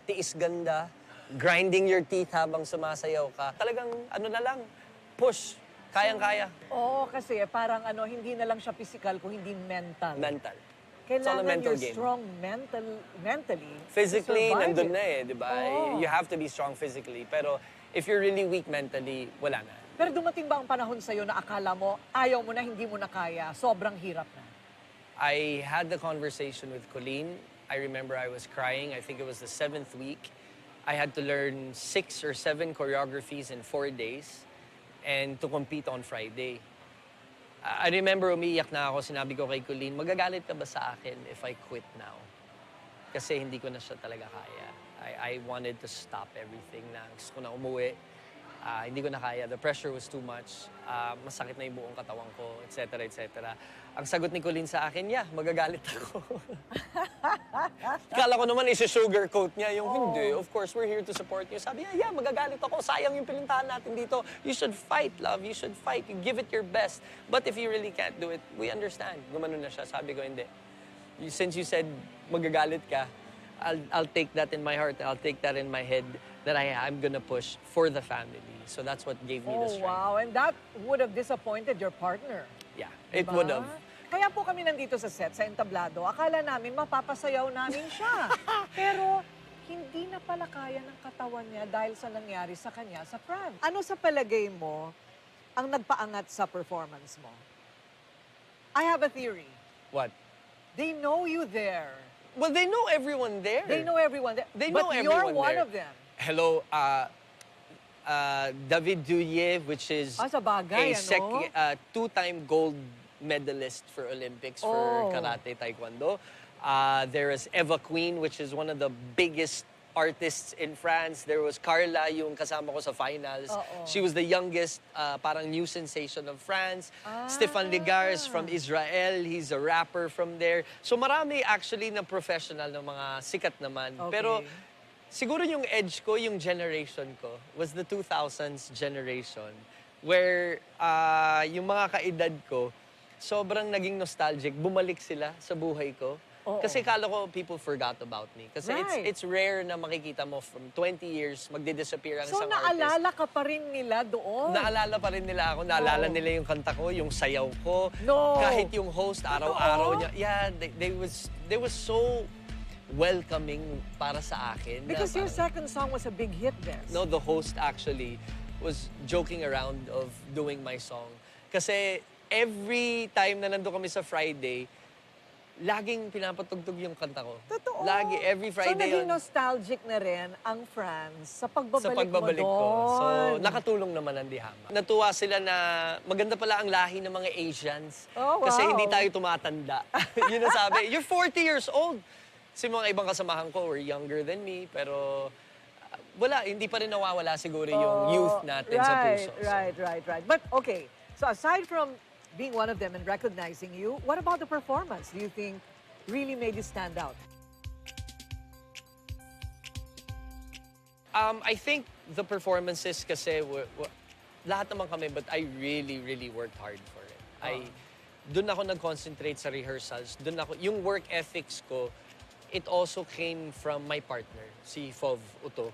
Tiis ganda. Grinding your teeth habang sumasayaw ka. Talagang ano na lang, push. Kayang-kaya. Oo, kasi parang hindi na lang siya physical kung hindi mental. Mental. Kailangan mental you're game. strong mentally. Physically, to survive nandun it. na di ba? Oo. You have to be strong physically. Pero if you're really weak mentally, wala na. Pero dumating ba ang panahon sa'yo na akala mo, ayaw mo na, hindi mo na kaya, sobrang hirap na? I had the conversation with Colleen. I remember I was crying. I think it was the 7th week. I had to learn 6 or 7 choreographies in 4 days and to compete on Friday. I remember umiiyak na ako, sinabi ko kay Colleen, magagalit ka ba sa akin if I quit now? Kasi hindi ko na siya talaga kaya. I wanted to stop everything na gusto ko na umuwi. Hindi ko na kaya. The pressure was too much. Masakit na yung buong katawan ko, etc., etc. Ang sagot ni Colleen sa akin, yeah, magagalit ako. Kala ko naman isi-sugarcoat niya yung hindi. Of course, we're here to support you. Sabi niya, yeah, magagalit ako. Sayang yung pilintahan natin dito. You should fight, love. You should fight. You give it your best. But if you really can't do it, we understand. Gumano na siya. Sabi ko, hindi. Since you said magagalit ka, I'll take that in my heart. I'll take that in my head that I'm gonna push for the family. So that's what gave me the strength. Wow. And that would have disappointed your partner. Yeah, it would have. Kaya po kami nandito sa set, sa entablado, akala namin mapapasayaw namin siya. Pero hindi na pala kaya ng katawan niya dahil sa nangyari sa kanya sa prank. Ano sa palagay mo ang nagpaangat sa performance mo? I have a theory. What? They know you there. Well, they know everyone there. They know everyone there. They but know you're everyone one there. of them. Hello, David Douillet, which is sa bagay, a two-time gold medalist for Olympics for karate, taekwondo. There is Eva Queen, which is one of the biggest artists in France. There was Carla, yung kasama ko sa finals. She was the youngest parang new sensation of France. Stefan Ligares from Israel. He's a rapper from there. So marami actually na professional na mga sikat naman. Pero siguro yung edge ko, yung generation ko, was the 2000s generation where yung mga kaedad ko, sobrang naging nostalgic. Bumalik sila sa buhay ko. Kasi kala ko people forgot about me. Kasi it's rare na makikita mo from 20 years, magdi-disappear ang isang artist. So naalala ka pa rin nila doon? Naalala pa rin nila ako. Naalala nila yung kanta ko, yung sayaw ko. No. Kahit yung host, araw-araw niya. Yeah, they was so welcoming para sa akin. Because your second song was a big hit then. No, the host actually was joking around of doing my song. Kasi every time na nandun kami sa Friday, laging pinapatugtog yung kanta ko. Totoo. Lagi, every Friday. So naging nostalgic na rin ang France sa pagbabalik, ko. So nakatulong naman ang dihama. Natuwa sila na maganda pala ang lahi ng mga Asians. Oh, wow. Kasi hindi tayo tumatanda. Yun ang sabi. You're 40 years old. Kasi mga ibang kasamahan ko were younger than me. Pero wala, hindi pa rin nawawala siguro yung youth natin sa puso. Right. But okay, so aside from being one of them and recognizing you, what about the performance? Do you think really made you stand out? I think the performances kasi, lahat naman kami, but I really worked hard for it. Doon ako nag-concentrate sa rehearsals. Yung work ethics ko, it also came from my partner, si Fov Uto.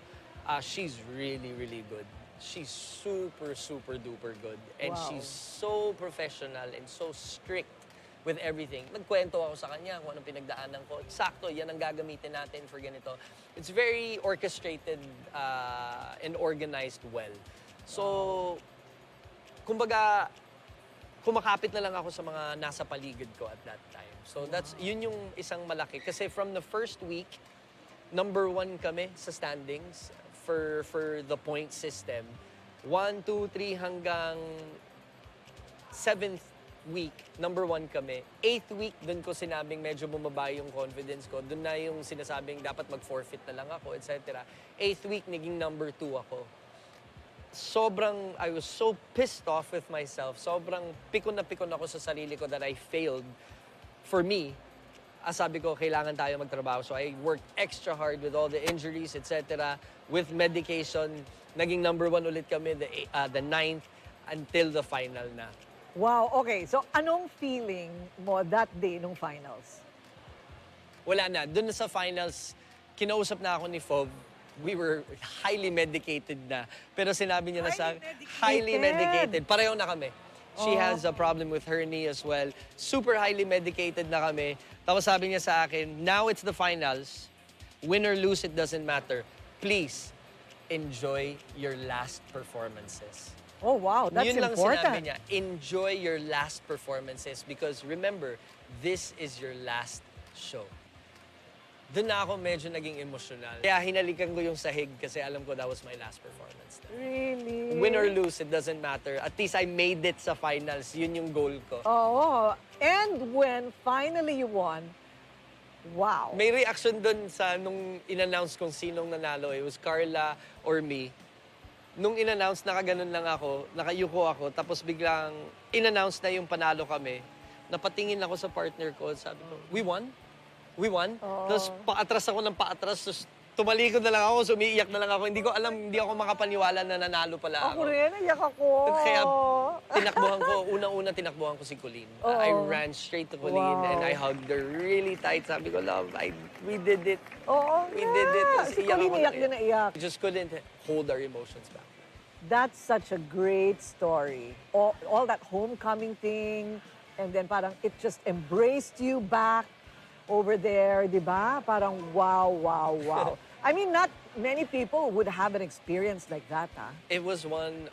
She's really good. She's super duper good. And she's so professional and so strict with everything. Nagkwento ako sa kanya kung anong pinagdaanan ko. Sakto, yan ang gagamitin natin for ganito. It's very orchestrated and organized well. So, kumbaga, kumakapit na lang ako sa mga nasa paligid ko at that time. So yun yung isang malaki. Kasi from the first week, number 1 kami sa standings for the point system. 1, 2, 3 hanggang 7th week, number 1 kami. 8th week, dun ko sinabing medyo bumaba yung confidence ko. Dun na yung sinasabing dapat mag-forfeit na lang ako, etc. 8th week, naging number 2 ako. I was so pissed off with myself. Sobrang pikon na pikon ako sa sarili ko that I failed. For me, sabi ko, kailangan tayo magtrabaho. So I worked extra hard with all the injuries, etc. With medication, naging number 1 ulit kami, the 9th, until the final na. Wow, okay. So anong feeling mo that day nung finals? Wala na. Doon sa finals, kinausap na ako ni Fov. We were highly medicated na. Pero sinabi niya na sa highly medicated. Pareho na kami. She has a problem with her knee as well. Super highly medicated na kami. Tapos sabi niya sa akin, now it's the finals. Win or lose, it doesn't matter. Please, enjoy your last performances. Oh, wow. That's Yun lang important. sinabi niya. Enjoy your last performances because remember, this is your last show. Doon na ako medyo naging emotional. Kaya hinalikan ko yung sahig kasi alam ko that was my last performance. Really? Win or lose, it doesn't matter. At least I made it sa finals. Yun yung goal ko. Oh, and when finally you won, wow. May reaction doon sa nung in-announce kung sinong nanalo. It was Carla or me. Nung in-announce, nakaganon lang ako, nakayuko ako, tapos biglang in-announce na yung panalo kami. Napatingin ako sa partner ko, sabi ko, we won? We won. Tapos paatras ako ng paatras. Tapos tumalikod na lang ako, sumiiyak na lang ako. Hindi ko alam, hindi ako makapaniwala na nanalo pala ako. Ako rin, iyak ako. Kaya tinakbuhan ko, unang-una tinakbuhan ko si Colleen. I ran straight to Colleen and I hugged her really tight. Sabi ko, love, we did it. We did it. Si Colleen iyak din na iyak. We just couldn't hold our emotions back. That's such a great story. All that homecoming thing, and then parang it just embraced you back over there, di ba? Parang wow. I mean, not many people would have an experience like that, huh? It was one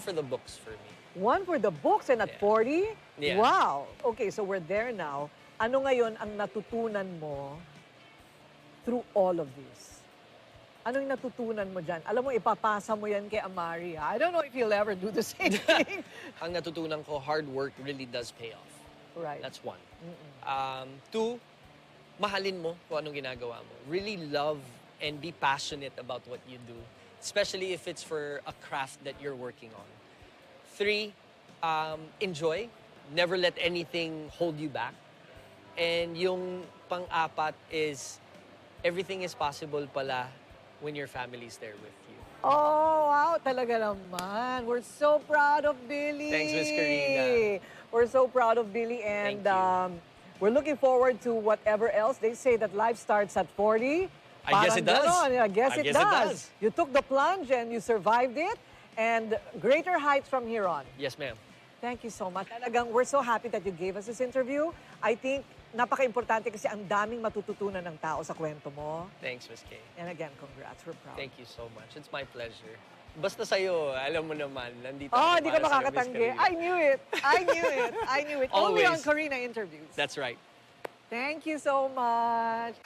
for the books for me. One for the books and at 40? Yeah. Wow. Okay, so we're there now. ano ngayon ang natutunan mo through all of this? Ano yung natutunan mo dyan? Alam mo, ipapasa mo yan kay Amari. I don't know if you'll ever do the same thing. Ang natutunan ko, hard work really does pay off. Right. That's one. Two, mahalin mo kung anong ginagawa mo. Really love and be passionate about what you do, especially if it's for a craft that you're working on. Three, enjoy. Never let anything hold you back. And yung pang-apat is, everything is possible pala when your family's there with you. Oh, wow, talaga naman. We're so proud of Billy. Thanks, Miss Korina. We're so proud of Billy, and we're looking forward to whatever else. They say that life starts at 40. I guess it does. I guess it does. You took the plunge and you survived it, and greater heights from here on. Yes, ma'am. Thank you so much. Talagang we're so happy that you gave us this interview. I think napaka-importante kasi ang daming matututunan ng tao sa kwento mo. Thanks, Miss Kay. And again, congrats. We're proud. Thank you so much. It's my pleasure. Basta sa'yo, alam mo naman, nandito Oh, ako di ka para sa'yo, Miss makakatanggi. Korina. I knew it. I knew it. I knew it. Only on Always. Korina interviews. That's right. Thank you so much.